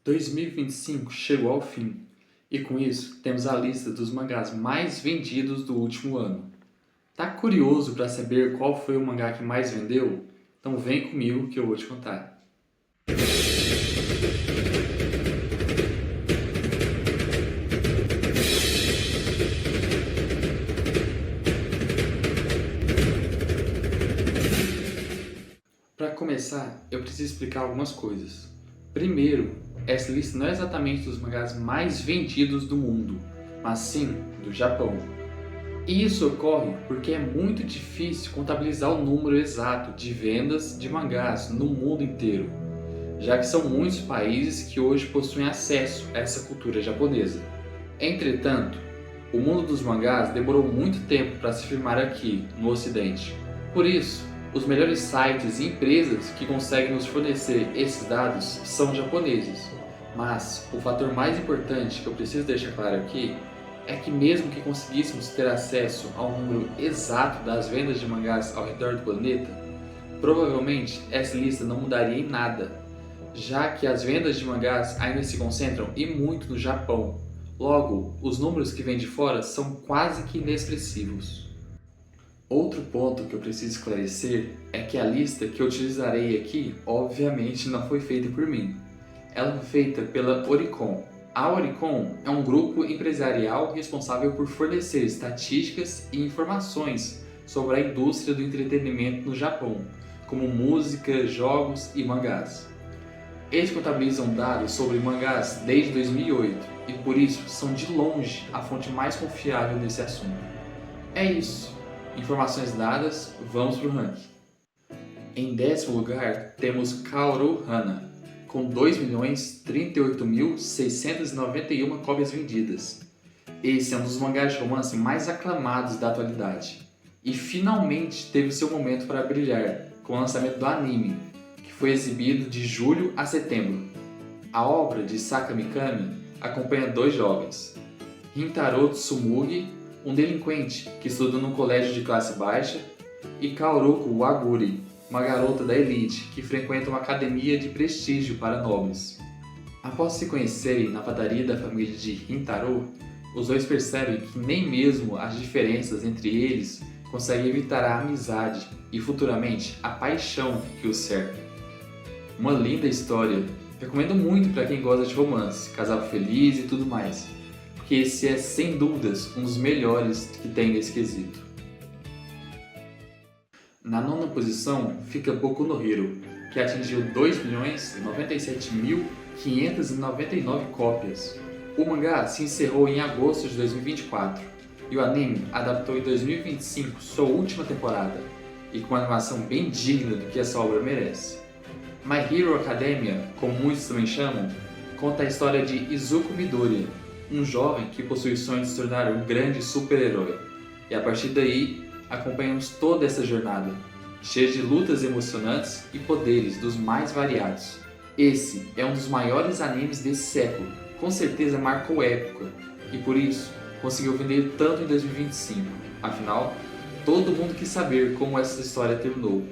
2025 chegou ao fim, e com isso temos a lista dos mangás mais vendidos do último ano. Tá curioso para saber qual foi o mangá que mais vendeu? Então vem comigo que eu vou te contar. Para começar, eu preciso explicar algumas coisas. Primeiro, essa lista não é exatamente dos mangás mais vendidos do mundo, mas sim do Japão. E isso ocorre porque é muito difícil contabilizar o número exato de vendas de mangás no mundo inteiro, já que são muitos países que hoje possuem acesso a essa cultura japonesa. Entretanto, o mundo dos mangás demorou muito tempo para se firmar aqui, no Ocidente. Por isso, os melhores sites e empresas que conseguem nos fornecer esses dados são japoneses. Mas o fator mais importante que eu preciso deixar claro aqui é que mesmo que conseguíssemos ter acesso ao número exato das vendas de mangás ao redor do planeta, provavelmente essa lista não mudaria em nada, já que as vendas de mangás ainda se concentram e muito no Japão. Logo, os números que vêm de fora são quase que inexpressivos. Outro ponto que eu preciso esclarecer é que a lista que eu utilizarei aqui, obviamente, não foi feita por mim. Ela foi feita pela Oricon. A Oricon é um grupo empresarial responsável por fornecer estatísticas e informações sobre a indústria do entretenimento no Japão, como música, jogos e mangás. Eles contabilizam dados sobre mangás desde 2008 e por isso são de longe a fonte mais confiável nesse assunto. É isso. Informações dadas, vamos para o ranking. Em 10º lugar temos Kaoru Hana, com 2.038.691 cópias vendidas. Esse é um dos mangás de romance mais aclamados da atualidade. E finalmente teve seu momento para brilhar, com o lançamento do anime, que foi exibido de julho a setembro. A obra de Saka Mikami acompanha dois jovens, Rintaro Tsumugi, um delinquente que estuda num colégio de classe baixa, e Kaoruko Waguri, uma garota da elite que frequenta uma academia de prestígio para nobres. Após se conhecerem na padaria da família de Rintaro, os dois percebem que nem mesmo as diferenças entre eles conseguem evitar a amizade e futuramente a paixão que os cerca. Uma linda história, recomendo muito para quem gosta de romance, casal feliz e tudo mais, porque esse é sem dúvidas um dos melhores que tem nesse quesito. Na 9ª posição fica Boku no Hero, que atingiu 2.097.599 cópias. O mangá se encerrou em agosto de 2024 e o anime adaptou em 2025 sua última temporada, e com uma animação bem digna do que essa obra merece. My Hero Academia, como muitos também chamam, conta a história de Izuku Midoriya, um jovem que possui o sonho de se tornar um grande super-herói, e a partir daí acompanhamos toda essa jornada, cheia de lutas emocionantes e poderes dos mais variados. Esse é um dos maiores animes desse século, com certeza marcou época, e por isso conseguiu vender tanto em 2025. Afinal, todo mundo quis saber como essa história terminou.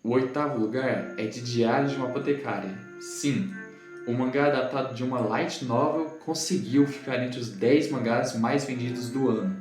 O 8º lugar é de Diário de uma Apotecária. Sim, o mangá adaptado de uma light novel conseguiu ficar entre os 10 mangás mais vendidos do ano.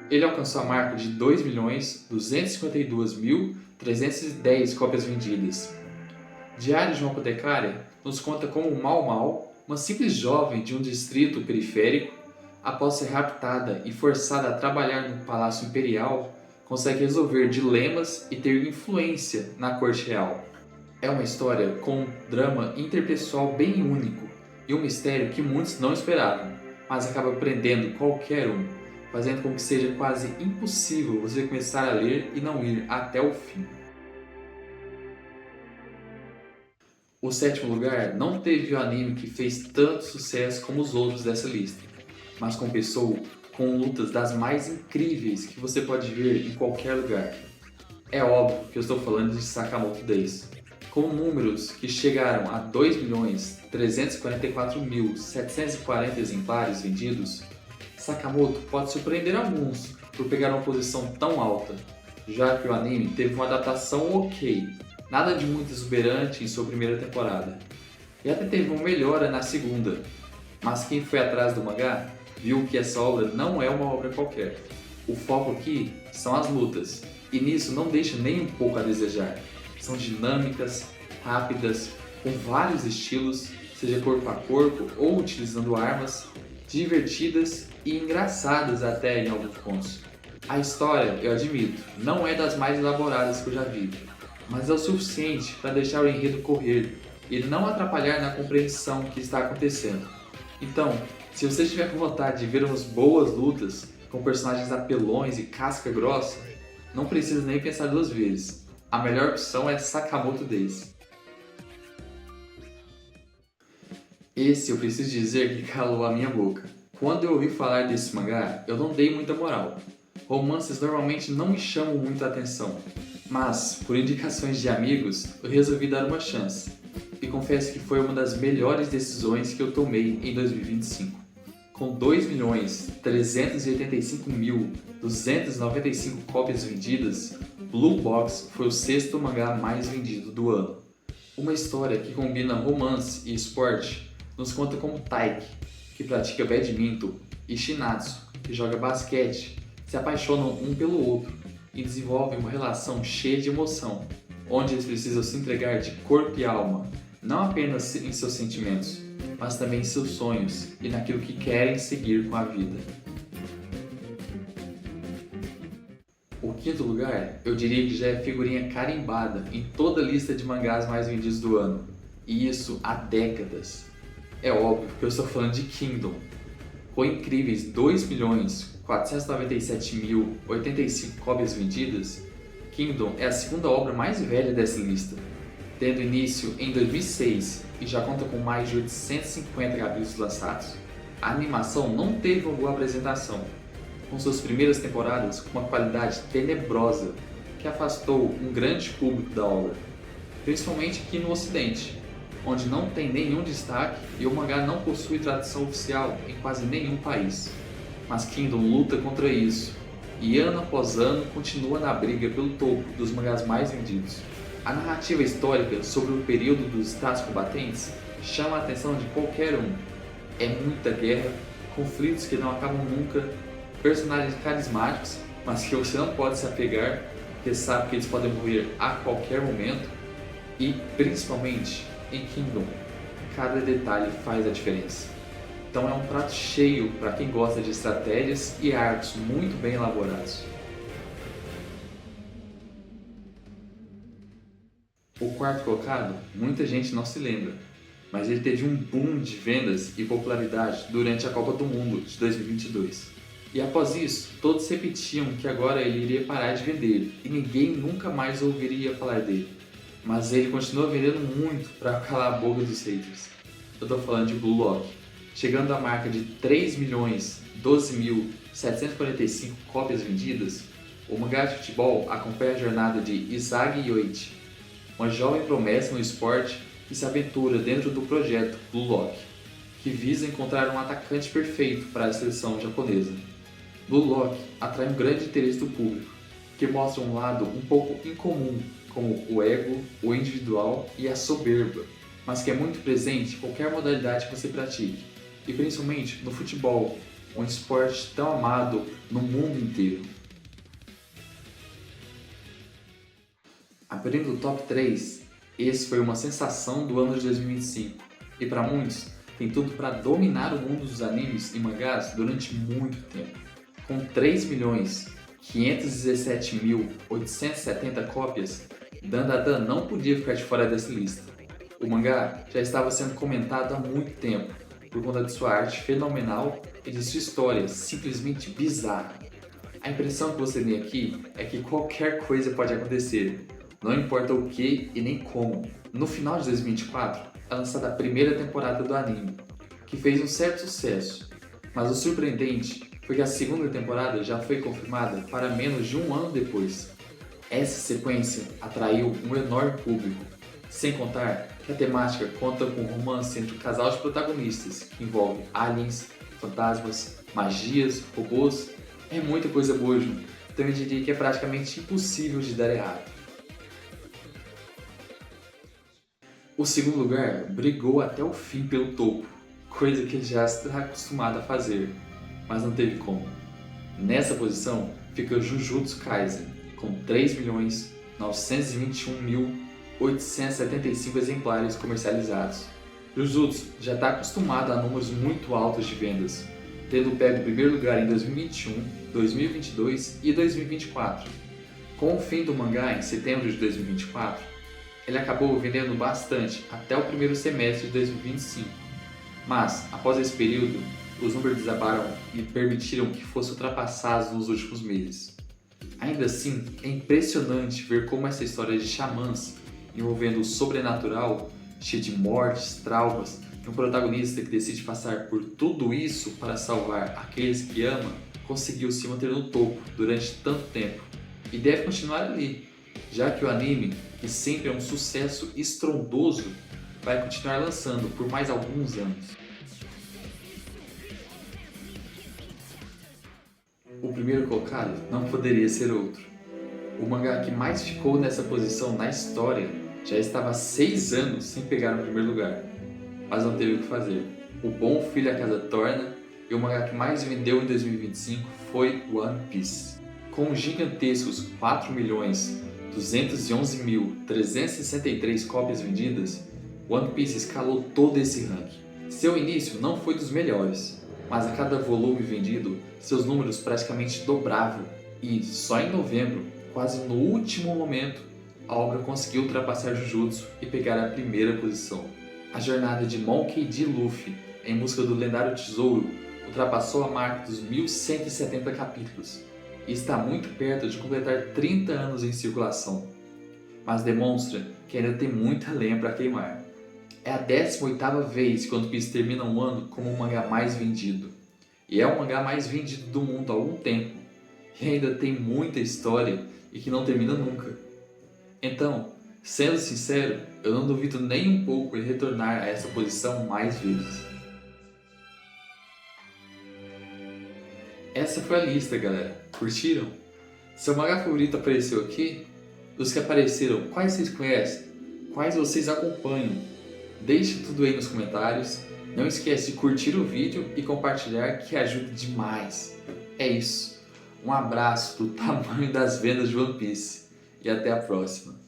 Ele alcançou a marca de 2.252.310 cópias vendidas. Diário de uma Apotecária nos conta como Mal Mal, uma simples jovem de um distrito periférico, após ser raptada e forçada a trabalhar no Palácio Imperial, consegue resolver dilemas e ter influência na corte real. É uma história com um drama interpessoal bem único e um mistério que muitos não esperavam, mas acaba prendendo qualquer um, fazendo com que seja quase impossível você começar a ler e não ir até o fim. O 7º lugar não teve o anime que fez tanto sucesso como os outros dessa lista, mas compensou com lutas das mais incríveis que você pode ver em qualquer lugar. É óbvio que eu estou falando de Sakamoto Days. Com números que chegaram a 2.344.740 exemplares vendidos, Sakamoto pode surpreender alguns por pegar uma posição tão alta, já que o anime teve uma adaptação ok, Nada de muito exuberante em sua primeira temporada. E até teve uma melhora na segunda, mas quem foi atrás do mangá viu que essa obra não é uma obra qualquer. O foco aqui são as lutas, e nisso não deixa nem um pouco a desejar. São dinâmicas, rápidas, com vários estilos, seja corpo a corpo ou utilizando armas, divertidas e engraçadas até em alguns pontos. A história, eu admito, não é das mais elaboradas que eu já vi, mas é o suficiente para deixar o enredo correr e não atrapalhar na compreensão que está acontecendo. Então, se você estiver com vontade de ver umas boas lutas com personagens apelões e casca grossa, não precisa nem pensar duas vezes. A melhor opção é Sakamoto Days. Esse eu preciso dizer que calou a minha boca. Quando eu ouvi falar desse mangá, eu não dei muita moral. Romances normalmente não me chamam muito a atenção, mas, por indicações de amigos, eu resolvi dar uma chance. E confesso que foi uma das melhores decisões que eu tomei em 2025. Com 2.385.295 cópias vendidas, Blue Box foi o sexto mangá mais vendido do ano. Uma história que combina romance e esporte nos conta como Taiki, que pratica badminton, e Shinatsu, que joga basquete, se apaixonam um pelo outro e desenvolvem uma relação cheia de emoção, onde eles precisam se entregar de corpo e alma, não apenas em seus sentimentos, mas também em seus sonhos e naquilo que querem seguir com a vida. O quinto lugar, eu diria que já é figurinha carimbada em toda a lista de mangás mais vendidos do ano, e isso há décadas. É óbvio que eu estou falando de Kingdom. Com incríveis 2.497.085 cópias vendidas, Kingdom é a segunda obra mais velha dessa lista, tendo início em 2006 e já conta com mais de 850 capítulos lançados. A animação não teve uma boa apresentação, com suas primeiras temporadas com uma qualidade tenebrosa que afastou um grande público da obra, principalmente aqui no ocidente, onde não tem nenhum destaque e o mangá não possui tradução oficial em quase nenhum país. Mas Kingdom luta contra isso, e ano após ano continua na briga pelo topo dos mangás mais vendidos. A narrativa histórica sobre o período dos estados combatentes chama a atenção de qualquer um. É muita guerra, conflitos que não acabam nunca, personagens carismáticos, mas que você não pode se apegar, porque sabe que eles podem morrer a qualquer momento, e principalmente em Kingdom, cada detalhe faz a diferença. Então é um prato cheio para quem gosta de estratégias e arcos muito bem elaborados. O quarto colocado, muita gente não se lembra, mas ele teve um boom de vendas e popularidade durante a Copa do Mundo de 2022. E após isso, todos repetiam que agora ele iria parar de vender e ninguém nunca mais ouviria falar dele. Mas ele continua vendendo muito para calar a boca dos haters. Eu tô falando de Blue Lock, chegando à marca de 3.012.745 cópias vendidas. O mangá de futebol acompanha a jornada de Izagi Yoichi, uma jovem promessa no esporte que se aventura dentro do projeto Blue Lock, que visa encontrar um atacante perfeito para a seleção japonesa. Blue Lock atrai um grande interesse do público, que mostra um lado um pouco incomum, como o ego, o individual e a soberba, mas que é muito presente em qualquer modalidade que você pratique, e principalmente no futebol, um esporte tão amado no mundo inteiro. Abrindo o top 3, esse foi uma sensação do ano de 2025, e para muitos tem tudo para dominar o mundo dos animes e mangás durante muito tempo. Com 3.517.870 cópias, Dandadan não podia ficar de fora dessa lista. O mangá já estava sendo comentado há muito tempo, por conta de sua arte fenomenal e de sua história simplesmente bizarra. A impressão que você tem aqui é que qualquer coisa pode acontecer, não importa o que e nem como. No final de 2024, é lançada a primeira temporada do anime, que fez um certo sucesso, mas o surpreendente foi que a segunda temporada já foi confirmada para menos de um ano depois. Essa sequência atraiu um enorme público, sem contar que a temática conta com um romance entre o casal de protagonistas, que envolve aliens, fantasmas, magias, robôs. É muita coisa boa junto, então eu diria que é praticamente impossível de dar errado. O segundo lugar brigou até o fim pelo topo, coisa que ele já está acostumado a fazer, mas não teve como. Nessa posição fica Jujutsu Kaisen, com 3.921.875 exemplares comercializados. Jujutsu já está acostumado a números muito altos de vendas, tendo pego o primeiro lugar em 2021, 2022 e 2024. Com o fim do mangá em setembro de 2024, ele acabou vendendo bastante até o primeiro semestre de 2025. Mas, após esse período, os números desabaram e permitiram que fosse ultrapassado nos últimos meses. Ainda assim, é impressionante ver como essa história de xamãs envolvendo o sobrenatural, cheia de mortes, traumas, e um protagonista que decide passar por tudo isso para salvar aqueles que ama, conseguiu se manter no topo durante tanto tempo e deve continuar ali, já que o anime, que sempre é um sucesso estrondoso, vai continuar lançando por mais alguns anos. O primeiro colocado não poderia ser outro. O mangá que mais ficou nessa posição na história já estava há 6 anos sem pegar o primeiro lugar, mas não teve o que fazer. O Bom Filho a Casa Torna, e o mangá que mais vendeu em 2025 foi One Piece. Com gigantescos 4.211.363 cópias vendidas, One Piece escalou todo esse ranking. Seu início não foi dos melhores, mas a cada volume vendido, seus números praticamente dobravam e, só em novembro, quase no último momento, a obra conseguiu ultrapassar Jujutsu e pegar a primeira posição. A jornada de Monkey D. Luffy em busca do lendário tesouro ultrapassou a marca dos 1.170 capítulos e está muito perto de completar 30 anos em circulação, mas demonstra que ainda tem muita lenha para queimar. É a 18ª vez que One Piece termina um ano como o mangá mais vendido, e é o mangá mais vendido do mundo há algum tempo, e ainda tem muita história e que não termina nunca. Então, sendo sincero, eu não duvido nem um pouco em retornar a essa posição mais vezes. Essa foi a lista, galera. Curtiram? Seu mangá favorito apareceu aqui? Dos que apareceram, quais vocês conhecem? Quais vocês acompanham? Deixe tudo aí nos comentários. Não esquece de curtir o vídeo e compartilhar, que ajuda demais. É isso. Um abraço do tamanho das vendas de One Piece e até a próxima.